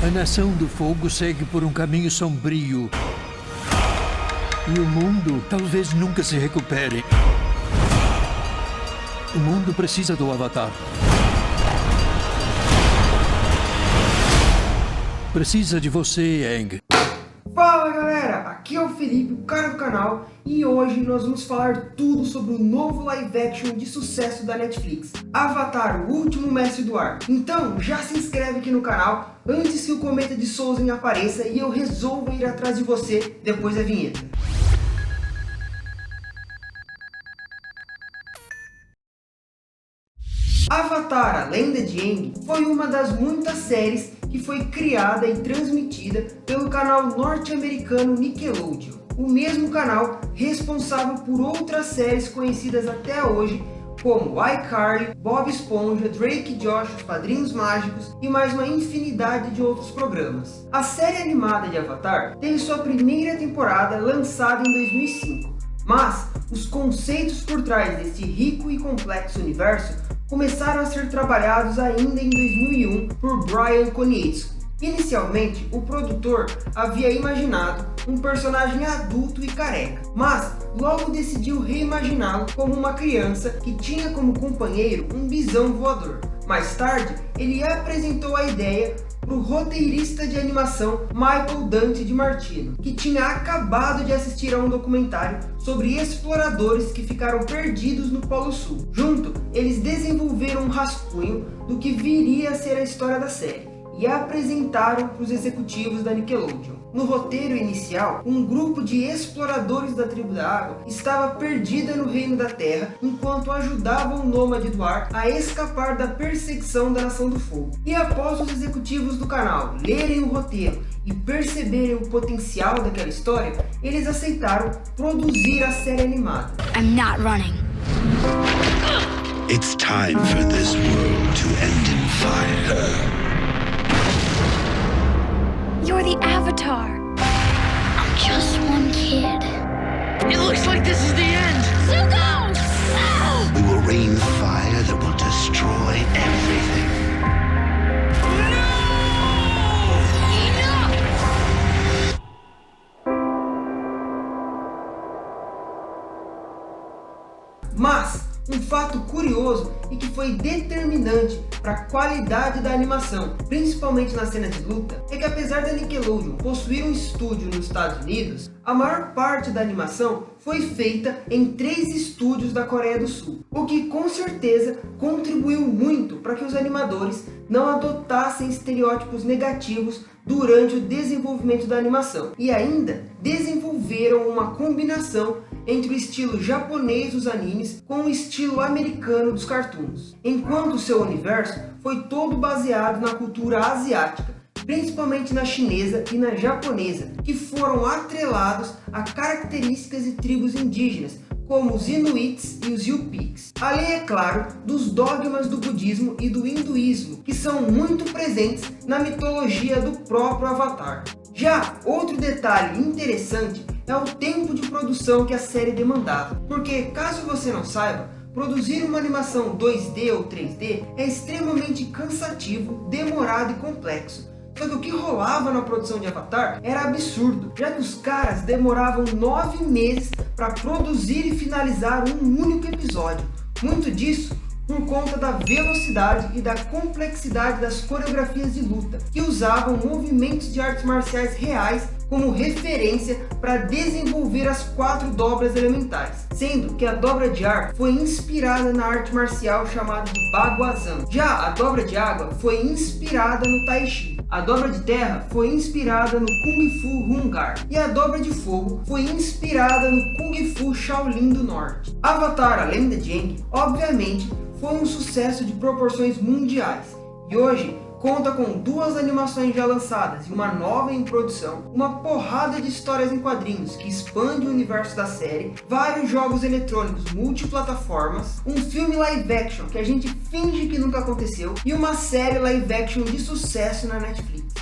A Nação do Fogo segue por um caminho sombrio. E o mundo talvez nunca se recupere. O mundo precisa do Avatar. Precisa de você, Aang. Fala galera, aqui é o Felipe, o cara do canal, e hoje nós vamos falar tudo sobre o novo live action de sucesso da Netflix, Avatar, o último mestre do ar. Então já se inscreve aqui no canal antes que o cometa de Sozen apareça e eu resolva ir atrás de você depois da vinheta. Avatar, a Lenda de Aang, foi uma das muitas séries que foi criada e transmitida pelo canal norte-americano Nickelodeon, o mesmo canal responsável por outras séries conhecidas até hoje, como iCarly, Bob Esponja, Drake e Josh, Os Padrinhos Mágicos e mais uma infinidade de outros programas. A série animada de Avatar teve sua primeira temporada lançada em 2005, mas os conceitos por trás desse rico e complexo universo começaram a ser trabalhados ainda em 2001 por Bryan Konietzko. Inicialmente, o produtor havia imaginado um personagem adulto e careca, mas logo decidiu reimaginá-lo como uma criança que tinha como companheiro um bisão voador. Mais tarde, ele apresentou a ideia para o roteirista de animação Michael Dante DiMartino, que tinha acabado de assistir a um documentário sobre exploradores que ficaram perdidos no Polo Sul. Junto, eles desenvolveram um rascunho do que viria a ser a história da série e apresentaram para os executivos da Nickelodeon. No roteiro inicial, um grupo de exploradores da Tribo da Água estava perdida no Reino da Terra enquanto ajudavam o Nômade do Ar a escapar da perseguição da Nação do Fogo. E após os executivos do canal lerem o roteiro e perceberem o potencial daquela história, eles aceitaram produzir a série animada. I'm not running. It's time for this world to end in fire. You're the Avatar. I'm just one kid. It looks like this is the end. Zuko! No! We will rain fire that will destroy everything. Mas um fato curioso e que foi determinante para a qualidade da animação, principalmente na cena de luta, é que apesar da Nickelodeon possuir um estúdio nos Estados Unidos, a maior parte da animação foi feita em 3 estúdios da Coreia do Sul, o que com certeza contribuiu muito para que os animadores não adotassem estereótipos negativos durante o desenvolvimento da animação, e ainda desenvolveram uma combinação entre o estilo japonês dos animes com o estilo americano dos cartoons, enquanto o seu universo foi todo baseado na cultura asiática, principalmente na chinesa e na japonesa, que foram atrelados a características e tribos indígenas, como os Inuits e os Yupiks. Além, é claro, dos dogmas do budismo e do hinduísmo, que são muito presentes na mitologia do próprio Avatar. Já outro detalhe interessante é o tempo de produção que a série demandava, porque caso você não saiba, produzir uma animação 2D ou 3D é extremamente cansativo, demorado e complexo. Só que o que rolava na produção de Avatar era absurdo, já que os caras demoravam 9 meses para produzir e finalizar um único episódio. Muito disso por conta da velocidade e da complexidade das coreografias de luta, que usavam movimentos de artes marciais reais como referência para desenvolver as 4 dobras elementais, sendo que a dobra de ar foi inspirada na arte marcial chamada de Baguazhang. Já a dobra de água foi inspirada no Tai Chi, a dobra de terra foi inspirada no Kung Fu Hungar e a dobra de fogo foi inspirada no Kung Fu Shaolin do Norte. Avatar, a Lenda de Aang, obviamente, foi um sucesso de proporções mundiais e hoje conta com 2 animações já lançadas e uma nova em produção, uma porrada de histórias em quadrinhos que expande o universo da série, vários jogos eletrônicos multiplataformas, um filme live action que a gente finge que nunca aconteceu e uma série live action de sucesso na Netflix.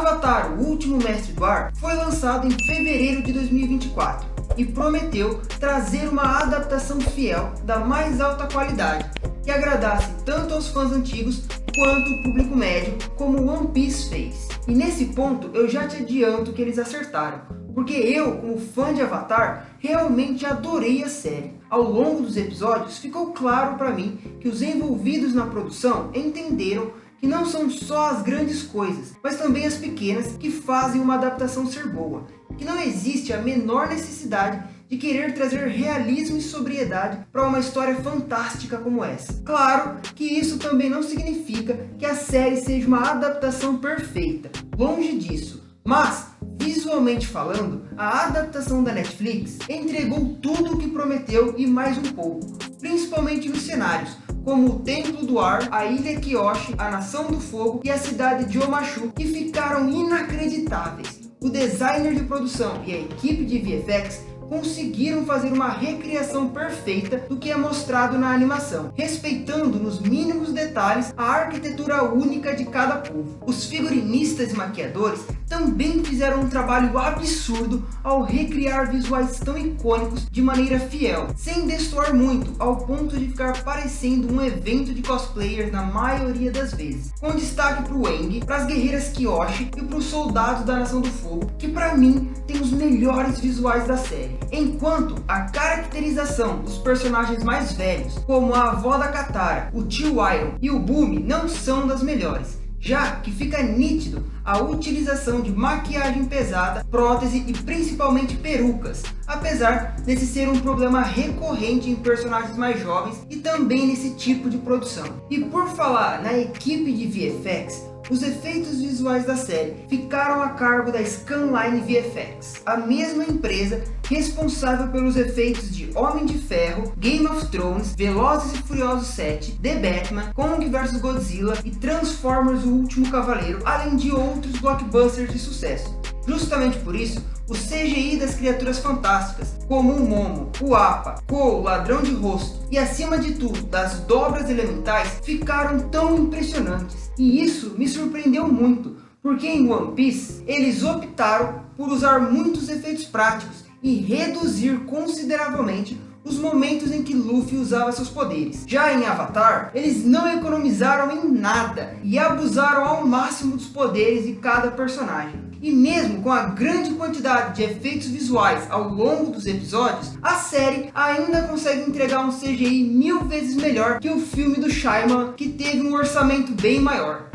Avatar, o Último Mestre do Ar, foi lançado em fevereiro de 2024 e prometeu trazer uma adaptação fiel da mais alta qualidade, que agradasse tanto aos fãs antigos quanto o público médio, como One Piece fez. E nesse ponto eu já te adianto que eles acertaram, porque eu, como fã de Avatar, realmente adorei a série. Ao longo dos episódios ficou claro para mim que os envolvidos na produção entenderam que não são só as grandes coisas, mas também as pequenas que fazem uma adaptação ser boa, que não existe a menor necessidade de querer trazer realismo e sobriedade para uma história fantástica como essa. Claro que isso também não significa que a série seja uma adaptação perfeita, longe disso, mas visualmente falando, a adaptação da Netflix entregou tudo o que prometeu e mais um pouco, principalmente nos cenários, como o Templo do Ar, a Ilha Kyoshi, a Nação do Fogo e a cidade de Omashu, que ficaram inacreditáveis. O designer de produção e a equipe de VFX conseguiram fazer uma recriação perfeita do que é mostrado na animação, respeitando nos mínimos detalhes a arquitetura única de cada povo. Os figurinistas e maquiadores também fizeram um trabalho absurdo ao recriar visuais tão icônicos de maneira fiel, sem destoar muito, ao ponto de ficar parecendo um evento de cosplayers na maioria das vezes. Com destaque para o Aang, para as guerreiras Kyoshi e para os soldados da Nação do Fogo, que para mim tem os melhores visuais da série. Enquanto a caracterização dos personagens mais velhos, como a avó da Katara, o tio Iroh e o Bumi, não são das melhores, já que fica nítido a utilização de maquiagem pesada, prótese e principalmente perucas, apesar desse ser um problema recorrente em personagens mais jovens e também nesse tipo de produção. E por falar na equipe de VFX, os efeitos visuais da série ficaram a cargo da Scanline VFX, a mesma empresa responsável pelos efeitos de Homem de Ferro, Game of Thrones, Velozes e Furiosos 7, The Batman, Kong vs Godzilla e Transformers: O Último Cavaleiro, além de outros blockbusters de sucesso. Justamente por isso, o CGI das criaturas fantásticas, como o Momo, o Appa, Ko, o Ladrão de Rosto e, acima de tudo, das dobras elementais, ficaram tão impressionantes. E isso me surpreendeu muito, porque em One Piece eles optaram por usar muitos efeitos práticos e reduzir consideravelmente os momentos em que Luffy usava seus poderes. Já em Avatar, eles não economizaram em nada e abusaram ao máximo dos poderes de cada personagem. E mesmo com a grande quantidade de efeitos visuais ao longo dos episódios, a série ainda consegue entregar um CGI 1000 vezes melhor que o filme do Shyamalan, que teve um orçamento bem maior.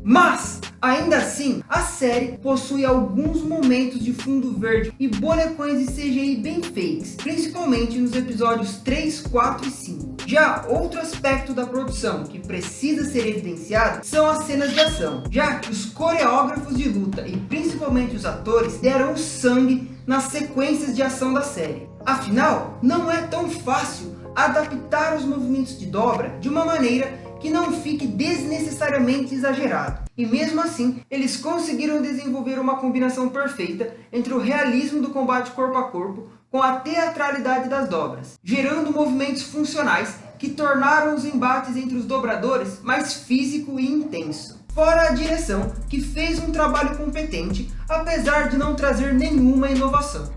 Mas, ainda assim, a série possui alguns momentos de fundo verde e bonecões de CGI bem feitos, principalmente nos episódios 3, 4 e 5. Já outro aspecto da produção que precisa ser evidenciado são as cenas de ação, já que os coreógrafos de luta e principalmente os atores deram sangue nas sequências de ação da série. Afinal, não é tão fácil adaptar os movimentos de dobra de uma maneira que não fique desnecessariamente exagerado. E mesmo assim, eles conseguiram desenvolver uma combinação perfeita entre o realismo do combate corpo a corpo com a teatralidade das dobras, gerando movimentos funcionais que tornaram os embates entre os dobradores mais físico e intenso. Fora a direção, que fez um trabalho competente, apesar de não trazer nenhuma inovação.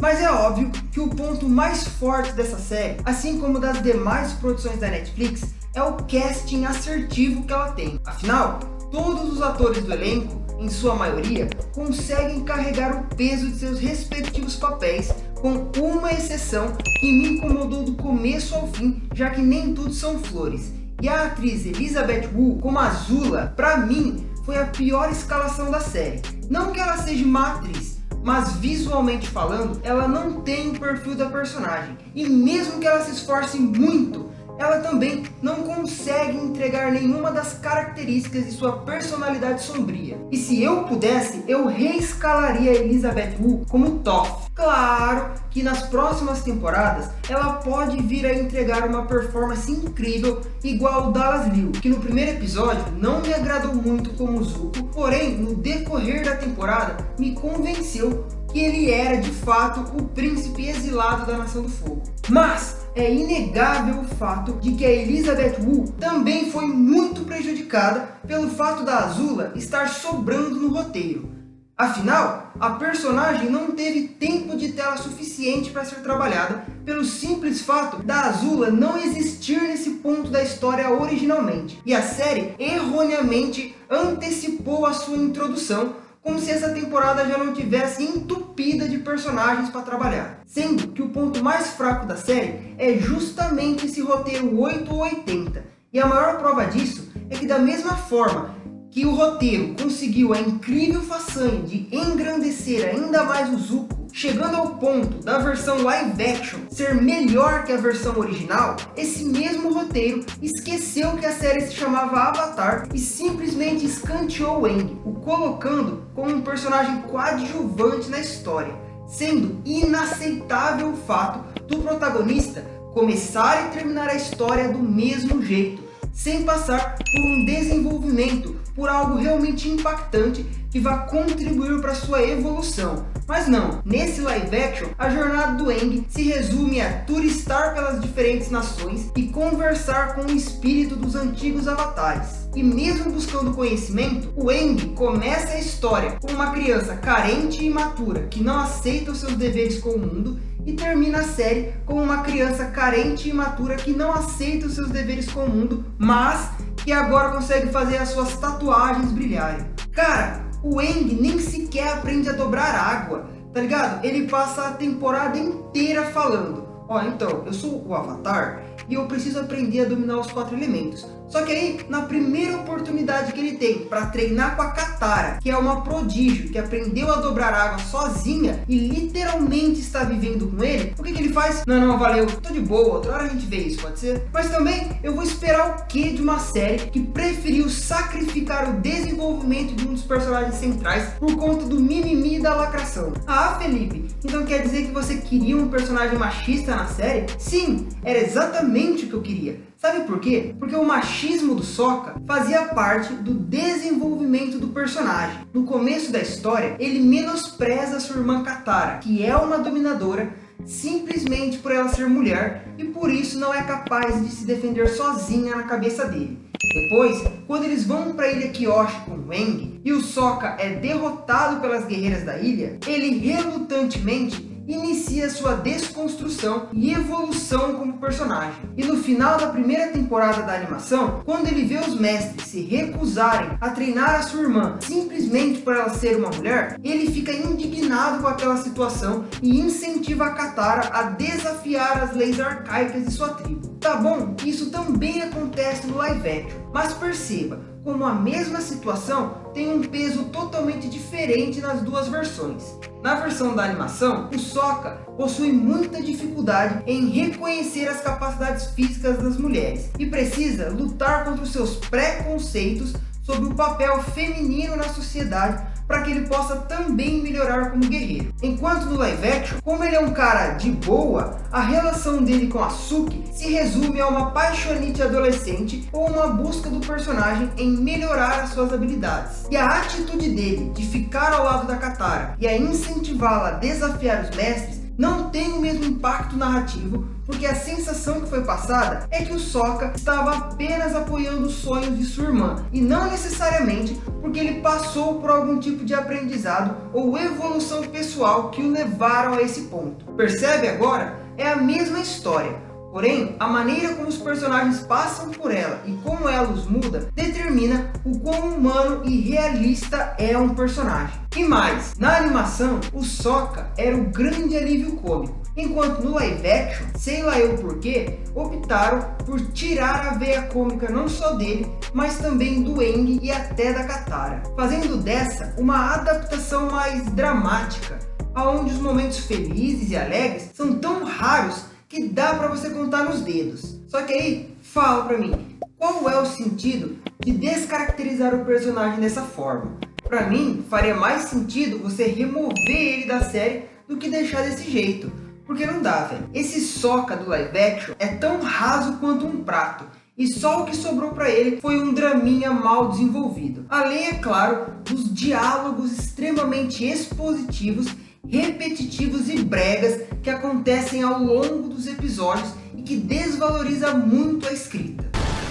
Mas é óbvio que o ponto mais forte dessa série, assim como das demais produções da Netflix, é o casting assertivo que ela tem. Afinal, todos os atores do elenco, em sua maioria, conseguem carregar o peso de seus respectivos papéis, com uma exceção que me incomodou do começo ao fim, já que nem tudo são flores. e a atriz Elizabeth Wu como Azula, pra mim, foi a pior escalação da série. Não que ela seja má atriz, mas visualmente falando, ela não tem o perfil da personagem. E mesmo que ela se esforce muito, ela também não consegue entregar nenhuma das características de sua personalidade sombria. E se eu pudesse, eu reescalaria a Elizabeth Wu como Toph. Claro que nas próximas temporadas ela pode vir a entregar uma performance incrível igual o Dallas Liu, que no primeiro episódio não me agradou muito como Zuko, porém no decorrer da temporada me convenceu que ele era de fato o príncipe exilado da Nação do Fogo. Mas é inegável o fato de que a Elizabeth Wu também foi muito prejudicada pelo fato da Azula estar sobrando no roteiro. Afinal, a personagem não teve tempo de tela suficiente para ser trabalhada pelo simples fato da Azula não existir nesse ponto da história originalmente. E a série erroneamente antecipou a sua introdução, como se essa temporada já não tivesse entupida de personagens para trabalhar. Sendo que o ponto mais fraco da série é justamente esse roteiro 8 ou 80. E a maior prova disso é que da mesma forma que o roteiro conseguiu a incrível façanha de engrandecer ainda mais o Zuko, chegando ao ponto da versão live action ser melhor que a versão original, esse mesmo roteiro esqueceu que a série se chamava Avatar e simplesmente escanteou Aang, o colocando como um personagem coadjuvante na história, sendo inaceitável o fato do protagonista começar e terminar a história do mesmo jeito, sem passar por um desenvolvimento, por algo realmente impactante que vá contribuir para sua evolução. Mas não, nesse live action, a jornada do Aang se resume a turistar pelas diferentes nações e conversar com o espírito dos antigos avatares. E mesmo buscando conhecimento, o Aang começa a história como uma criança carente e imatura que não aceita os seus deveres com o mundo, e termina a série como uma criança carente e imatura que não aceita os seus deveres com o mundo, mas que agora consegue fazer as suas tatuagens brilharem. Cara, o Aang nem sequer aprende a dobrar água, tá ligado? Ele passa a temporada inteira falando: ó, então, eu sou o Avatar e eu preciso aprender a dominar os 4 elementos. Só que aí, na primeira oportunidade que ele tem para treinar com a Katara, que é uma prodígio, que aprendeu a dobrar água sozinha e literalmente está vivendo com ele, o que ele faz? Não, valeu, tô de boa, outra hora a gente vê isso, pode ser? Mas também, eu vou esperar o quê de uma série que preferiu sacrificar o desenvolvimento de um dos personagens centrais por conta do mimimi da lacração? Ah, Felipe, então quer dizer que você queria um personagem machista na série? Sim, era exatamente o que eu queria. Sabe por quê? Porque o machismo do Sokka fazia parte do desenvolvimento do personagem. No começo da história, ele menospreza sua irmã Katara, que é uma dominadora, simplesmente por ela ser mulher, e por isso não é capaz de se defender sozinha na cabeça dele. Depois, quando eles vão para a ilha Kyoshi com o Aang, e o Sokka é derrotado pelas guerreiras da ilha, ele relutantemente inicia sua desconstrução e evolução como personagem. E no final da primeira temporada da animação, quando ele vê os mestres se recusarem a treinar a sua irmã simplesmente por ela ser uma mulher, ele fica indignado com aquela situação e incentiva a Katara a desafiar as leis arcaicas de sua tribo. Tá bom, isso também acontece no live action, mas perceba como a mesma situação tem um peso totalmente diferente nas duas versões. Na versão da animação, o Sokka possui muita dificuldade em reconhecer as capacidades físicas das mulheres e precisa lutar contra os seus preconceitos sobre o papel feminino na sociedade para que ele possa também melhorar como guerreiro. Enquanto no live action, como ele é um cara de boa, a relação dele com a Suki se resume a uma paixonite adolescente ou uma busca do personagem em melhorar as suas habilidades. E a atitude dele de ficar ao lado da Katara e a incentivá-la a desafiar os mestres não tem o mesmo impacto narrativo, porque a sensação que foi passada é que o Sokka estava apenas apoiando os sonhos de sua irmã, e não necessariamente porque ele passou por algum tipo de aprendizado ou evolução pessoal que o levaram a esse ponto. Percebe agora? É a mesma história. Porém, a maneira como os personagens passam por ela e como ela os muda determina o quão humano e realista é um personagem. E mais, na animação, o Sokka era o grande alívio cômico, Enquanto no live action, sei lá eu porquê, optaram por tirar a veia cômica não só dele, mas também do Aang e até da Katara, fazendo dessa uma adaptação mais dramática, onde os momentos felizes e alegres são tão raros que dá para você contar nos dedos. Só que aí, fala pra mim, qual é o sentido de descaracterizar o personagem dessa forma? Pra mim, faria mais sentido você remover ele da série do que deixar desse jeito. Porque não dá, velho. Esse Sokka do live action é tão raso quanto um prato. E só o que sobrou pra ele foi um draminha mal desenvolvido. Além, é claro, dos diálogos extremamente expositivos, repetitivos e bregas que acontecem ao longo dos episódios e que desvaloriza muito a escrita.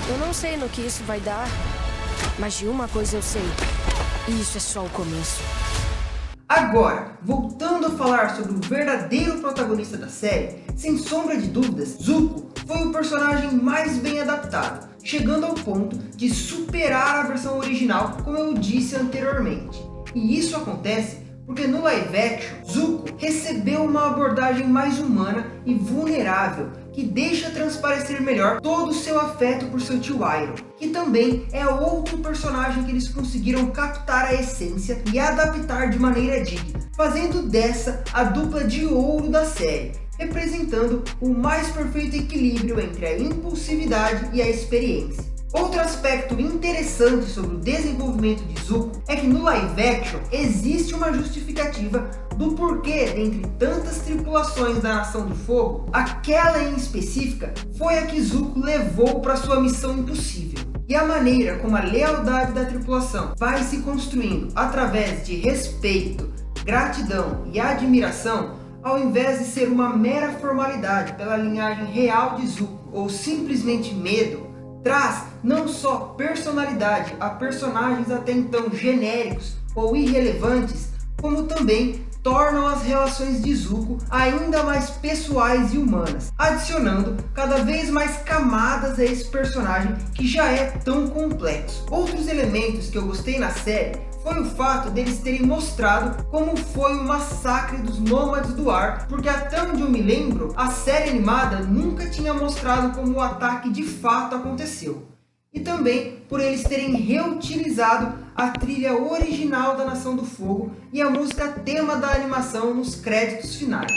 Eu não sei no que isso vai dar, mas de uma coisa eu sei. E isso é só o começo. Agora, voltando a falar sobre o verdadeiro protagonista da série, sem sombra de dúvidas, Zuko foi o personagem mais bem adaptado, chegando ao ponto de superar a versão original, como eu disse anteriormente. E isso acontece porque no live action, Zuko recebeu uma abordagem mais humana e vulnerável, que deixa transparecer melhor todo o seu afeto por seu tio Iroh, que também é outro personagem que eles conseguiram captar a essência e adaptar de maneira digna, fazendo dessa a dupla de ouro da série, representando o mais perfeito equilíbrio entre a impulsividade e a experiência. Outro aspecto interessante sobre o desenvolvimento de Zuko é que no live action existe uma justificativa do porquê, dentre tantas tripulações da Nação do Fogo, aquela em específica foi a que Zuko levou para sua missão impossível. E a maneira como a lealdade da tripulação vai se construindo através de respeito, gratidão e admiração, ao invés de ser uma mera formalidade pela linhagem real de Zuko ou simplesmente medo, traz não só personalidade a personagens até então genéricos ou irrelevantes, como também tornam as relações de Zuko ainda mais pessoais e humanas, adicionando cada vez mais camadas a esse personagem que já é tão complexo. Outros elementos que eu gostei na série foi o fato deles terem mostrado como foi o massacre dos Nômades do Ar, porque até onde eu me lembro, a série animada nunca tinha mostrado como o ataque de fato aconteceu. E também por eles terem reutilizado a trilha original da Nação do Fogo e a música tema da animação nos créditos finais.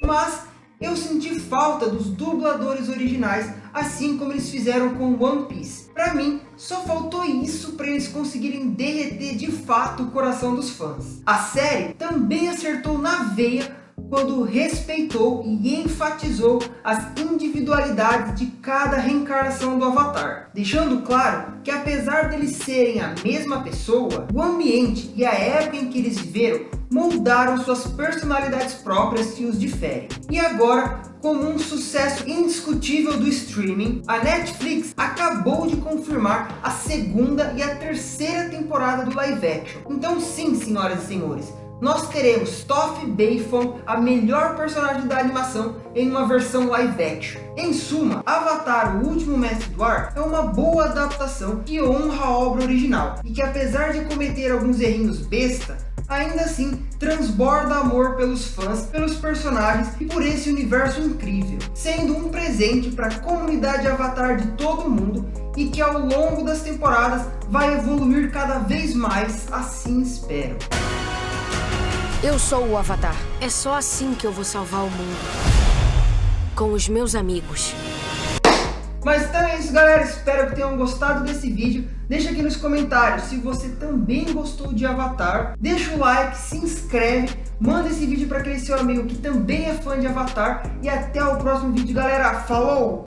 Mas eu senti falta dos dubladores originais, assim como eles fizeram com One Piece. Pra mim, só faltou isso para eles conseguirem derreter de fato o coração dos fãs. A série também acertou na veia quando respeitou e enfatizou as individualidades de cada reencarnação do Avatar, deixando claro que apesar deles serem a mesma pessoa, o ambiente e a época em que eles viveram moldaram suas personalidades próprias que os diferem. E agora, como um sucesso indiscutível do streaming, a Netflix acabou de confirmar a segunda e a terceira temporada do live action. Então sim, senhoras e senhores, nós teremos Toph Beifong, a melhor personagem da animação, em uma versão live action. Em suma, Avatar, o Último Mestre do Ar, é uma boa adaptação que honra a obra original, e que apesar de cometer alguns errinhos besta, ainda assim transborda amor pelos fãs, pelos personagens e por esse universo incrível, sendo um presente para a comunidade Avatar de todo mundo, e que ao longo das temporadas vai evoluir cada vez mais, assim espero. Eu sou o Avatar. É só assim que eu vou salvar o mundo. Com os meus amigos. Mas então é isso, galera. Espero que tenham gostado desse vídeo. Deixa aqui nos comentários se você também gostou de Avatar. Deixa o like, se inscreve, manda esse vídeo para aquele seu amigo que também é fã de Avatar. E até o próximo vídeo, galera. Falou!